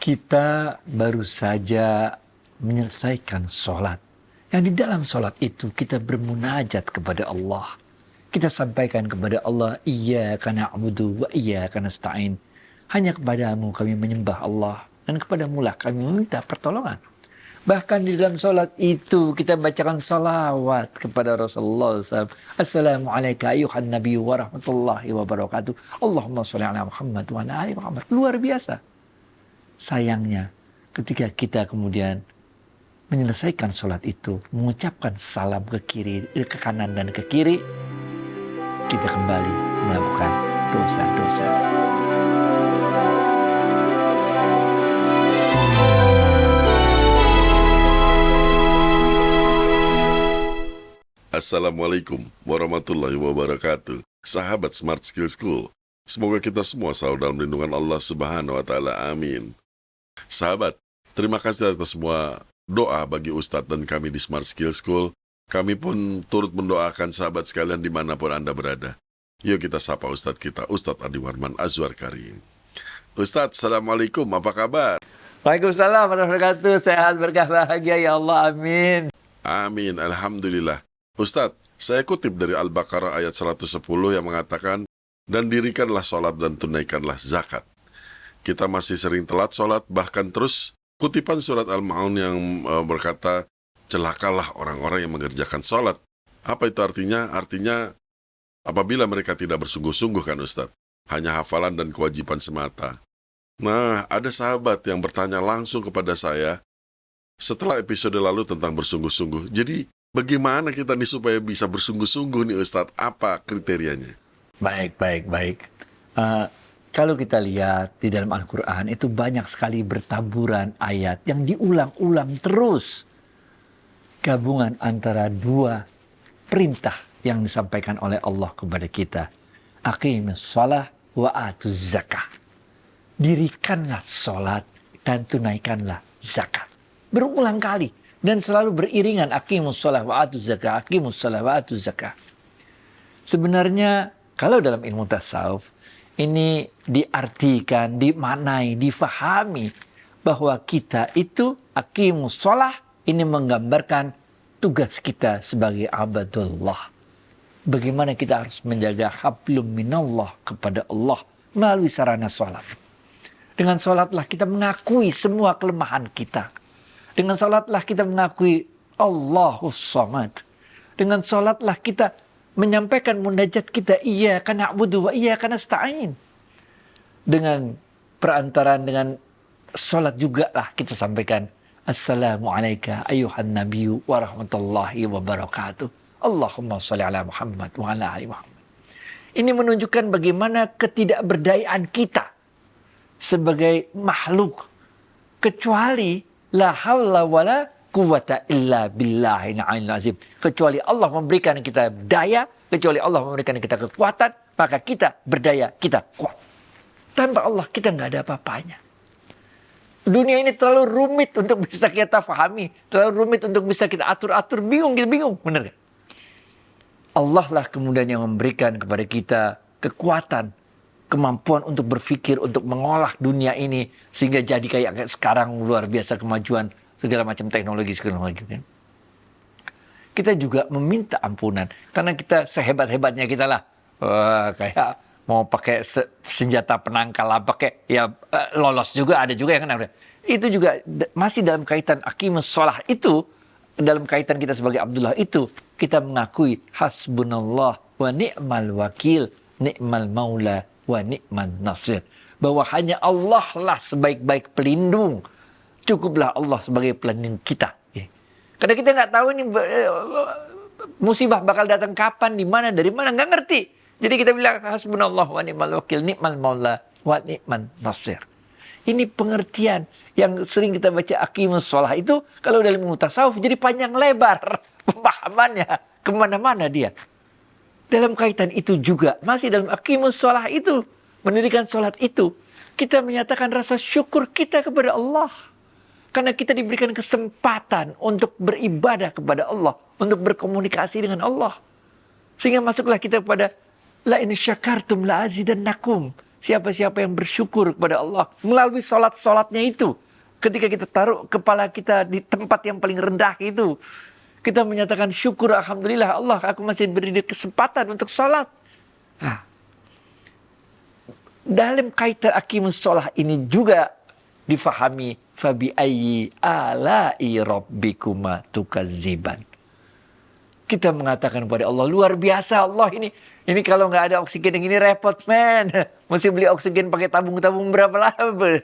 Kita baru saja menyelesaikan sholat. Yang di dalam sholat itu kita bermunajat kepada Allah. Kita sampaikan kepada Allah, iyyaka na'budu wa iyyaka nasta'in. Hanya kepadamu kami menyembah Allah. Dan kepadamu lah kami meminta pertolongan. Bahkan di dalam sholat itu kita bacakan salawat kepada Rasulullah SAW. Assalamualaikum ayuhan nabi wa rahmatullahi wa barakatuh. Allahumma sholli ala Muhammad wa ala ali Muhammad. Luar biasa. Sayangnya ketika kita kemudian menyelesaikan sholat itu, mengucapkan salam ke kiri, ke kanan dan ke kiri, kita kembali melakukan dosa-dosa. Assalamualaikum warahmatullahi wabarakatuh. Sahabat Smart Skill School, semoga kita semua selalu dalam lindungan Allah Subhanahu wa Ta'ala. Amin. Sahabat, terima kasih atas semua doa bagi Ustadz dan kami di Smart Skill School. Kami pun turut mendoakan sahabat sekalian dimanapun Anda berada. Yuk kita sapa Ustadz kita, Ustadz Adi Warman Azwar Karim. Ustadz, Assalamualaikum, apa kabar? Waalaikumsalam warahmatullahi wabarakatuh. Sehat, berkah, bahagia ya Allah, amin. Amin, Alhamdulillah. Ustadz, saya kutip dari Al-Baqarah ayat 110 yang mengatakan, dan dirikanlah sholat dan tunaikanlah zakat. Kita masih sering telat sholat, bahkan terus kutipan surat Al-Ma'un yang berkata, celakalah orang-orang yang mengerjakan sholat. Apa itu artinya? Artinya, apabila mereka tidak bersungguh-sungguh kan Ustadz, hanya hafalan dan kewajiban semata. Nah, ada sahabat yang bertanya langsung kepada saya, setelah episode lalu tentang bersungguh-sungguh, jadi bagaimana kita nih supaya bisa bersungguh-sungguh nih Ustadz? Apa kriterianya? Baik. Kalau kita lihat di dalam Al-Quran itu banyak sekali bertaburan ayat yang diulang-ulang terus. Gabungan antara dua perintah yang disampaikan oleh Allah kepada kita. Aqimus shalah wa atuz zakah. Dirikanlah sholat dan tunaikanlah zakat. Berulang kali. Dan selalu beriringan. Aqimus shalah wa atuz zakah. Aqimus shalah wa atuz zakah. Sebenarnya kalau dalam ilmu tasawuf, ini diartikan, dimaknai, difahami bahwa kita itu aqimus shalah ini menggambarkan tugas kita sebagai abadullah. Bagaimana kita harus menjaga hablum minallah kepada Allah melalui sarana sholat. Dengan sholatlah kita mengakui semua kelemahan kita. Dengan sholatlah kita mengakui Allahus Samad. Dengan sholatlah kita menyampaikan munajat kita, iyyaka na'budu wa iyyaka nasta'in. Dengan perantaraan dengan sholat juga lah kita sampaikan Assalamualaikum ayuhan nabiyyu wa rahmatullahi wa barakatuh. Allahumma sholli ala Muhammad wa ala ali Muhammad. Ini menunjukkan bagaimana ketidakberdayaan kita sebagai makhluk, kecuali la haula wala quwwata illa billahil aliyil azim. Kecuali Allah memberikan kita daya, kecuali Allah memberikan kita kekuatan, maka kita berdaya, kita kuat. Tanpa Allah kita nggak ada apa-apanya. Dunia ini terlalu rumit untuk bisa kita pahami, terlalu rumit untuk bisa kita atur-atur, bingung, benar gak? Allah lah kemudian yang memberikan kepada kita kekuatan, kemampuan untuk berpikir, untuk mengolah dunia ini sehingga jadi kayak sekarang luar biasa kemajuan segala macam teknologi kan. Kita juga meminta ampunan karena kita sehebat-hebatnya kita lah kayak mau pakai senjata penangkal apa kayak ya lolos juga, ada juga yang kena. Itu juga masih dalam kaitan aqimus shalah itu, dalam kaitan kita sebagai Abdullah itu kita mengakui hasbunallah wa ni'mal wakil, ni'mal maula wa ni'man nasir, bahwa hanya Allah lah sebaik-baik pelindung. Cukuplah Allah sebagai pelindung kita. Karena kita nggak tahu ini musibah bakal datang kapan, di mana, dari mana, nggak ngerti. Jadi kita bilang hasbunallah wa ni'mal wakil, ni'mal maula wa ni'man nasir. Ini pengertian yang sering kita baca aqimus shalah itu kalau dalam ilmu tasawuf jadi panjang lebar pemahamannya kemana-mana dia. Dalam kaitan itu juga masih dalam aqimus shalah itu, mendirikan sholat itu, kita menyatakan rasa syukur kita kepada Allah. Karena kita diberikan kesempatan untuk beribadah kepada Allah, untuk berkomunikasi dengan Allah. Sehingga masuklah kita kepada la in syakartum la azidannakum. Siapa-siapa yang bersyukur kepada Allah melalui sholat-sholatnya itu. Ketika kita taruh kepala kita di tempat yang paling rendah itu, kita menyatakan syukur, alhamdulillah Allah, aku masih diberi kesempatan untuk sholat. Nah, dalam kaitan aqimus sholah ini juga difahami fabi ayyi ala'i rabbikuma tukadziban. Kita mengatakan kepada Allah, luar biasa Allah ini. Ini kalau nggak ada oksigen yang ini repot, man. Mesti beli oksigen pakai tabung-tabung berapa lama.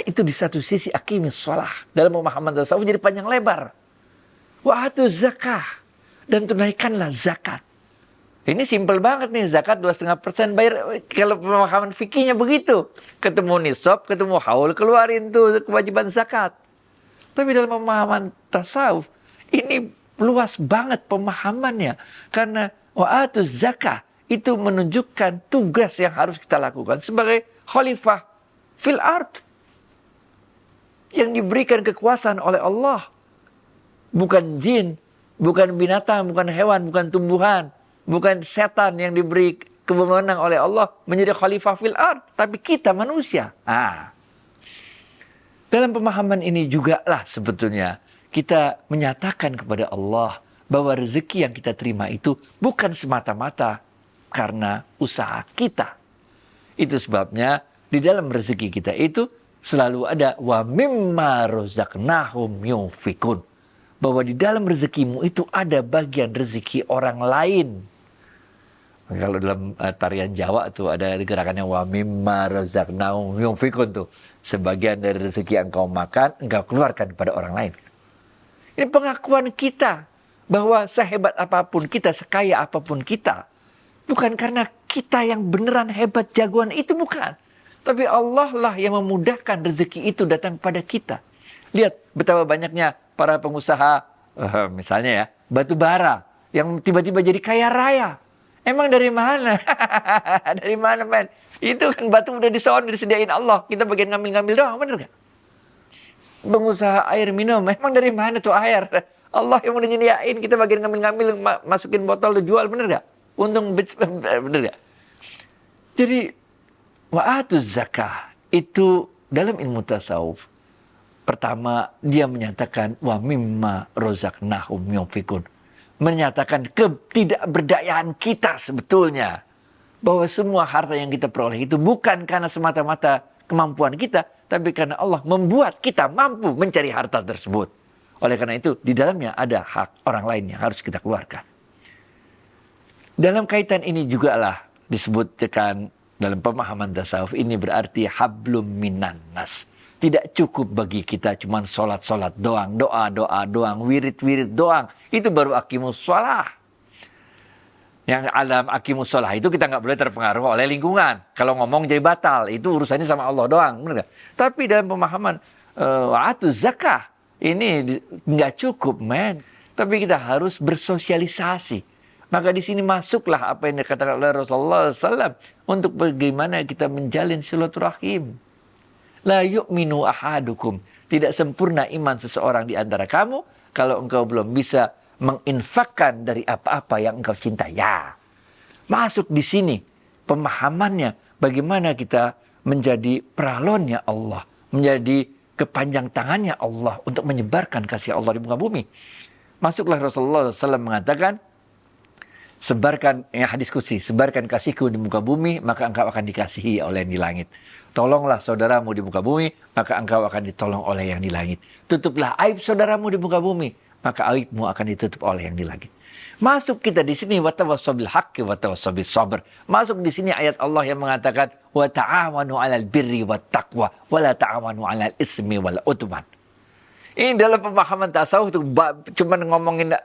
Itu di satu sisi aqimus sholah. Dalam pemahaman tasawuf jadi panjang lebar. Wa atu zakah. Dan tunaikanlah zakat. Ini simpel banget nih, zakat 2,5% bayar. Kalau pemahaman fikihnya begitu. Ketemu nisab, ketemu haul, keluarin tuh kewajiban zakat. Tapi dalam pemahaman tasawuf, ini luas banget pemahamannya. Karena wa'atu zakah itu menunjukkan tugas yang harus kita lakukan sebagai khalifah fil ard. Yang diberikan kekuasaan oleh Allah. Bukan jin, bukan binatang, bukan hewan, bukan tumbuhan. Bukan setan yang diberi kewenangan oleh Allah menjadi khalifah fil ard. Tapi kita manusia. Dalam pemahaman ini juga lah sebetulnya kita menyatakan kepada Allah bahwa rezeki yang kita terima itu bukan semata-mata karena usaha kita. Itu sebabnya di dalam rezeki kita itu selalu ada wa mimma razaqnahum yunfikun. Bahwa di dalam rezekimu itu ada bagian rezeki orang lain. Kalau dalam tarian Jawa tuh ada gerakannya wa mimma razaqnahum yunfikun tuh. Sebagian dari rezeki yang engkau makan, engkau keluarkan kepada orang lain. Ini pengakuan kita bahwa sehebat apapun kita, sekaya apapun kita, bukan karena kita yang beneran hebat jagoan itu, bukan. Tapi Allah lah yang memudahkan rezeki itu datang pada kita. Lihat betapa banyaknya para pengusaha, misalnya ya, batu bara yang tiba-tiba jadi kaya raya. Emang dari mana? Dari mana, men? Itu kan batu udah disediain Allah. Kita bagian ngambil-ngambil doang, bener gak? Pengusaha air minum, emang dari mana tuh air? Allah yang udah nyediain, kita bagian ngambil-ngambil, masukin botol, dijual, bener gak? Untung, bener gak? Jadi, wa'atuz zakah, itu dalam ilmu tasawuf. Pertama, dia menyatakan, wa mimma rozaqnahum yunfikun. Menyatakan ketidakberdayaan kita sebetulnya. Bahwa semua harta yang kita peroleh itu bukan karena semata-mata kemampuan kita, tapi karena Allah membuat kita mampu mencari harta tersebut. Oleh karena itu, di dalamnya ada hak orang lain yang harus kita keluarkan. Dalam kaitan ini juga lah disebutkan dalam pemahaman tasawuf, ini berarti hablum minan nas. Tidak cukup bagi kita cuma sholat-sholat doang, doa-doa doang, wirid-wirid doang. Itu baru aqimus sholah. Yang alam aqimus sholah itu kita nggak boleh terpengaruh oleh lingkungan. Kalau ngomong jadi batal, itu urusannya sama Allah doang. Benar gak? Tapi dalam pemahaman wa'atuz zakah, ini nggak cukup, men. Tapi kita harus bersosialisasi. Maka di sini masuklah apa yang dikatakan oleh Rasulullah SAW untuk bagaimana kita menjalin silaturahim. La yu'minu ahadukum. Tidak sempurna iman seseorang di antara kamu kalau engkau belum bisa menginfakkan dari apa-apa yang engkau cintai. Ya. Masuk di sini pemahamannya bagaimana kita menjadi peralonnya Allah, menjadi kepanjang tangannya Allah untuk menyebarkan kasih Allah di muka bumi. Masuklah Rasulullah SAW mengatakan, sebarkan, hadis qudsi, sebarkan kasihku di muka bumi, maka engkau akan dikasihi oleh yang di langit. Tolonglah saudaramu di muka bumi, maka engkau akan ditolong oleh yang di langit. Tutuplah aib saudaramu di muka bumi, maka aibmu akan ditutup oleh yang di langit. Masuk kita di sini wa tawassaw bil haqqi wa tawassaw bis sabr. Masuk di sini ayat Allah yang mengatakan wa ta'awanu 'alal birri wat taqwa wa la ta'awanu 'alal ismi wal udwan. Ini dalam pemahaman tasawuf itu cuma ngomongin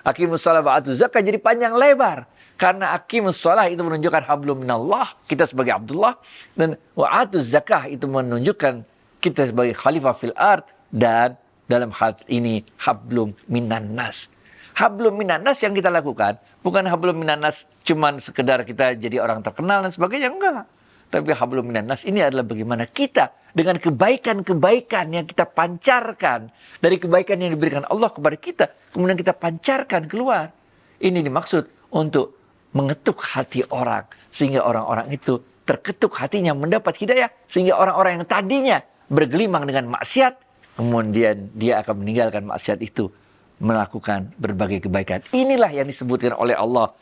aqimus shalah wa atuz zakah jadi panjang lebar. Karena aqimus shalah itu menunjukkan hablum minallah, kita sebagai Abdullah, dan wa atuz zakah itu menunjukkan kita sebagai khalifah fil ard, dan dalam hal ini hablum minan nas. Hablum minan nas yang kita lakukan bukan hablum minan nas cuman sekedar kita jadi orang terkenal dan sebagainya, enggak. Tapi hablum minan nas ini adalah bagaimana kita dengan kebaikan-kebaikan yang kita pancarkan dari kebaikan yang diberikan Allah kepada kita, kemudian kita pancarkan keluar. Ini dimaksud untuk mengetuk hati orang sehingga orang-orang itu terketuk hatinya mendapat hidayah, sehingga orang-orang yang tadinya bergelimang dengan maksiat kemudian dia akan meninggalkan maksiat itu, melakukan berbagai kebaikan. Inilah yang disebutkan oleh Allah,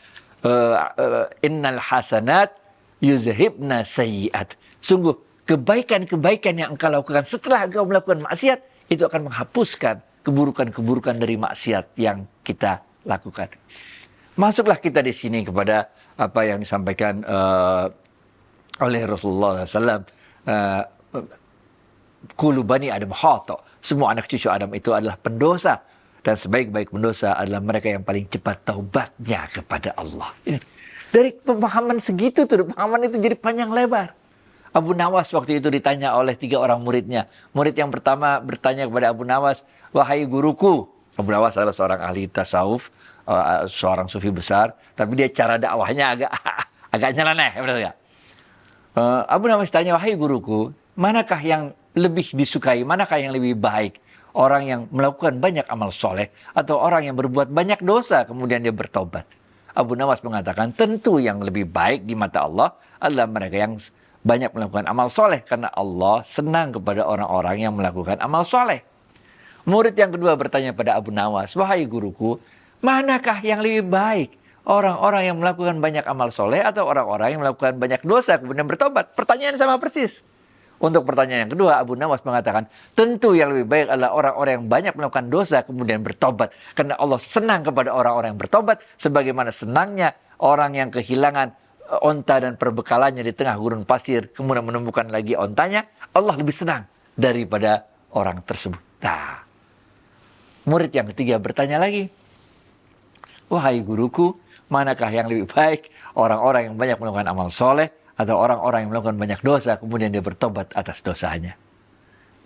innal hasanat yuzhibna sayyiat. Sungguh kebaikan-kebaikan yang engkau lakukan setelah engkau melakukan maksiat itu akan menghapuskan keburukan-keburukan dari maksiat yang kita lakukan. Masuklah kita di sini kepada apa yang disampaikan oleh Rasulullah SAW. Kulu bani Adam khata. Semua anak cucu Adam itu adalah pendosa. Dan sebaik-baik pendosa adalah mereka yang paling cepat taubatnya kepada Allah. Ini. Dari pemahaman segitu tuh, pemahaman itu jadi panjang lebar. Abu Nawas waktu itu ditanya oleh 3 orang muridnya. Murid yang pertama bertanya kepada Abu Nawas, wahai guruku. Abu Nawas adalah seorang ahli tasawuf, seorang sufi besar. Tapi dia cara dakwahnya agak nyeleneh. Ya. Abu Nawas tanya, wahai guruku, manakah yang lebih disukai, manakah yang lebih baik? Orang yang melakukan banyak amal soleh atau orang yang berbuat banyak dosa kemudian dia bertobat? Abu Nawas mengatakan tentu yang lebih baik di mata Allah adalah mereka yang banyak melakukan amal soleh, karena Allah senang kepada orang-orang yang melakukan amal soleh. Murid yang kedua bertanya pada Abu Nawas, wahai guruku, manakah yang lebih baik? Orang-orang yang melakukan banyak amal soleh atau orang-orang yang melakukan banyak dosa kemudian bertobat? Pertanyaan sama persis. Untuk pertanyaan yang kedua, Abu Nawas mengatakan, tentu yang lebih baik adalah orang-orang yang banyak melakukan dosa kemudian bertobat. Karena Allah senang kepada orang-orang yang bertobat, sebagaimana senangnya orang yang kehilangan onta dan perbekalannya di tengah gurun pasir, kemudian menemukan lagi ontanya, Allah lebih senang daripada orang tersebut. Nah, murid yang ketiga bertanya lagi, wahai guruku, manakah yang lebih baik? Orang-orang yang banyak melakukan amal soleh atau orang-orang yang melakukan banyak dosa kemudian dia bertobat atas dosanya?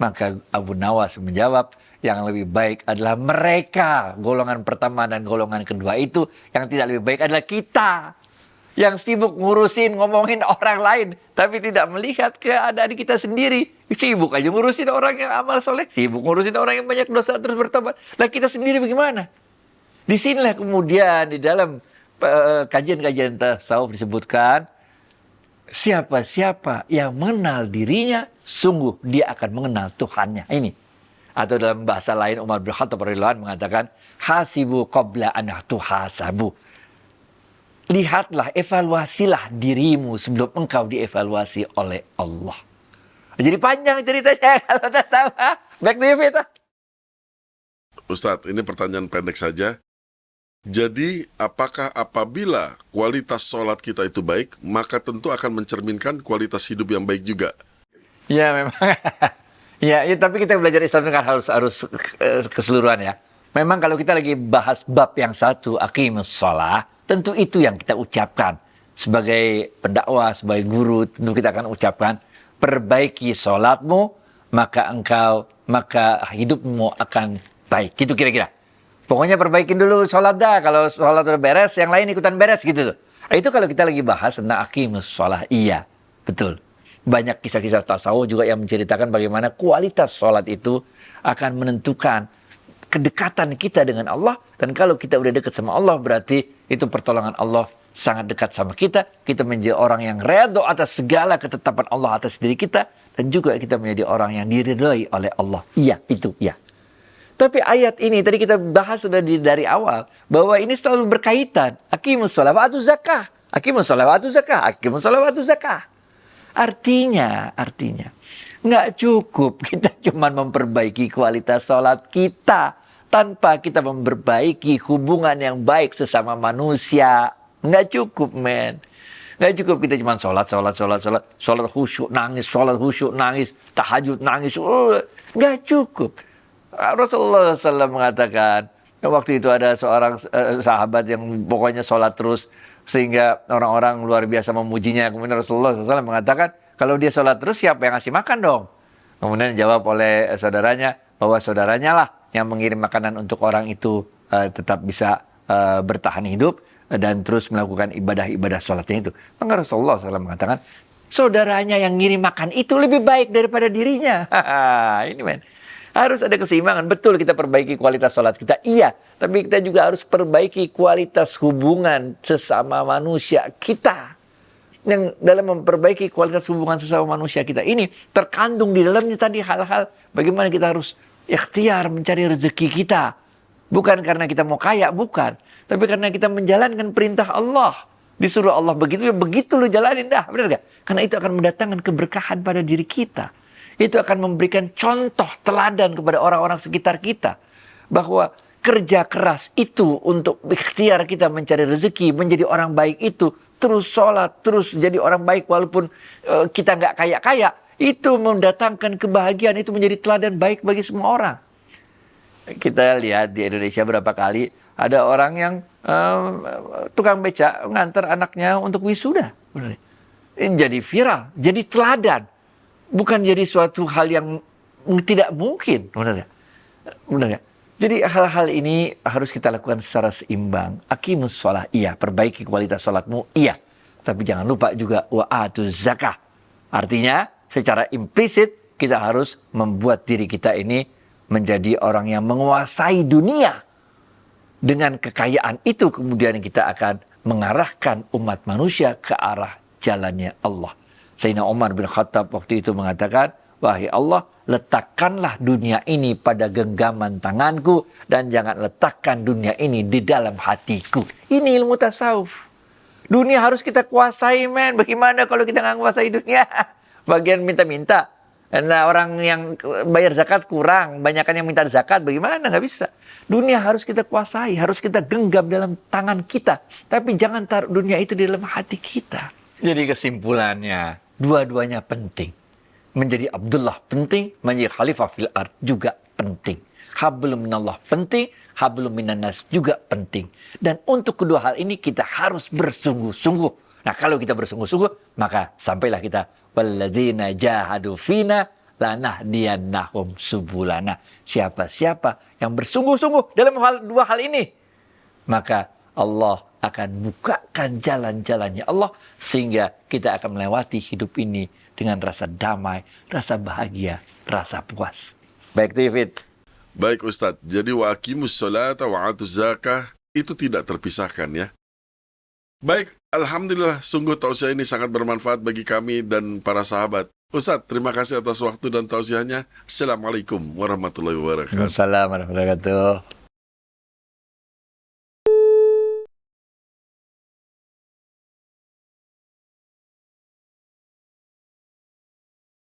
Maka Abu Nawas menjawab, yang lebih baik adalah mereka. Golongan pertama dan golongan kedua itu, yang tidak lebih baik adalah kita. Yang sibuk ngurusin, ngomongin orang lain, tapi tidak melihat keadaan kita sendiri. Sibuk aja ngurusin orang yang amal soleh, sibuk ngurusin orang yang banyak dosa terus bertobat. Lah kita sendiri bagaimana? Disinilah kemudian di dalam kajian-kajian tasawuf disebutkan, siapa-siapa yang mengenal dirinya, sungguh dia akan mengenal Tuhannya. Ini. Atau dalam bahasa lain, Umar bin Khattab radhiyallahu anhu mengatakan, hasibu qabla an tuhasabu. Lihatlah, evaluasilah dirimu sebelum engkau dievaluasi oleh Allah. Jadi panjang ceritanya kalau tak sama. Back to you, Vita. Ustadz, ini pertanyaan pendek saja. Jadi, apakah apabila kualitas sholat kita itu baik, maka tentu akan mencerminkan kualitas hidup yang baik juga? Ya, memang. ya, tapi kita belajar Islam kan harus keseluruhan ya. Memang kalau kita lagi bahas bab yang satu, aqimus shalah, tentu itu yang kita ucapkan. Sebagai pendakwah, sebagai guru, tentu kita akan ucapkan, perbaiki sholatmu, maka hidupmu akan baik. Gitu kira-kira. Pokoknya perbaikin dulu sholat dah. Kalau sholat udah beres, yang lain ikutan beres gitu. Itu kalau kita lagi bahas tentang aqimus shalah. Iya, betul. Banyak kisah-kisah tasawuf juga yang menceritakan bagaimana kualitas sholat itu akan menentukan kedekatan kita dengan Allah. Dan kalau kita udah dekat sama Allah, berarti itu pertolongan Allah sangat dekat sama kita. Kita menjadi orang yang redha atas segala ketetapan Allah atas diri kita. Dan juga kita menjadi orang yang diridhai oleh Allah. Iya, itu, iya. Tapi ayat ini tadi kita bahas sudah dari awal, bahwa ini selalu berkaitan. Aqimus shalah wa atuz zakah. Aqimus shalah wa atuz zakah. Aqimus shalah wa atuz zakah. Artinya, nggak cukup kita cuma memperbaiki kualitas sholat kita tanpa kita memperbaiki hubungan yang baik sesama manusia. Nggak cukup, men. Nggak cukup kita cuma sholat khusyuk nangis, tahajud nangis. Nggak cukup. Rasulullah SAW mengatakan, waktu itu ada seorang sahabat yang pokoknya sholat terus, sehingga orang-orang luar biasa memujinya. Kemudian Rasulullah SAW mengatakan, kalau dia sholat terus, siapa yang ngasih makan dong? Kemudian dijawab oleh saudaranya, bahwa saudaranya lah yang mengirim makanan untuk orang itu tetap bisa bertahan hidup, dan terus melakukan ibadah-ibadah sholatnya itu. Maka Rasulullah SAW mengatakan, saudaranya yang ngirim makan itu lebih baik daripada dirinya. Ini men. Harus ada keseimbangan. Betul kita perbaiki kualitas sholat kita, iya. Tapi kita juga harus perbaiki kualitas hubungan sesama manusia kita. Yang dalam memperbaiki kualitas hubungan sesama manusia kita ini terkandung di dalamnya tadi hal-hal bagaimana kita harus ikhtiar mencari rezeki kita. Bukan karena kita mau kaya, bukan. Tapi karena kita menjalankan perintah Allah. Disuruh Allah begitu lu jalanin dah, benar gak? Karena itu akan mendatangkan keberkahan pada diri kita. Itu akan memberikan contoh teladan kepada orang-orang sekitar kita. Bahwa kerja keras itu untuk ikhtiar kita mencari rezeki, menjadi orang baik itu, terus sholat, terus jadi orang baik walaupun kita nggak kaya-kaya, itu mendatangkan kebahagiaan, itu menjadi teladan baik bagi semua orang. Kita lihat di Indonesia berapa kali ada orang yang tukang beca ngantar anaknya untuk wisuda. Ini jadi viral, jadi teladan. Bukan jadi suatu hal yang tidak mungkin. Benar ya? Jadi hal-hal ini harus kita lakukan secara seimbang. Aqimus sholah, iya. Perbaiki kualitas sholatmu, iya. Tapi jangan lupa juga wa'atuz zakah. Artinya secara implisit kita harus membuat diri kita ini menjadi orang yang menguasai dunia. Dengan kekayaan itu kemudian kita akan mengarahkan umat manusia ke arah jalannya Allah. Sayyidina Umar bin Khattab waktu itu mengatakan, wahai Allah, letakkanlah dunia ini pada genggaman tanganku dan jangan letakkan dunia ini di dalam hatiku. Ini ilmu tasawuf. Dunia harus kita kuasai, men. Bagaimana kalau kita nggak kuasai dunia? Bagian minta-minta. Nah, orang yang bayar zakat kurang, banyakan yang minta zakat, bagaimana? Nggak bisa. Dunia harus kita kuasai, harus kita genggam dalam tangan kita. Tapi jangan taruh dunia itu di dalam hati kita. Jadi kesimpulannya, dua-duanya penting. Menjadi Abdullah penting, menjadi khalifah fil ard juga penting. Hablum minallah penting, hablum minannas juga penting. Dan untuk kedua hal ini kita harus bersungguh-sungguh. Nah, kalau kita bersungguh-sungguh, maka sampailah kita walladzina jahadu fina lanahdiyannahum subulana. Siapa-siapa yang bersungguh-sungguh dalam dua hal ini, maka Allah akan bukakan jalan-jalannya Allah sehingga kita akan melewati hidup ini dengan rasa damai, rasa bahagia, rasa puas. Baik, David. Baik Ustadz, jadi wa'aqimus sholata wa'atuz zakah itu tidak terpisahkan ya. Baik, Alhamdulillah sungguh tausiah ini sangat bermanfaat bagi kami dan para sahabat. Ustadz, terima kasih atas waktu dan tausiahnya. Assalamualaikum warahmatullahi wabarakatuh. Waalaikumsalam warahmatullahi wabarakatuh.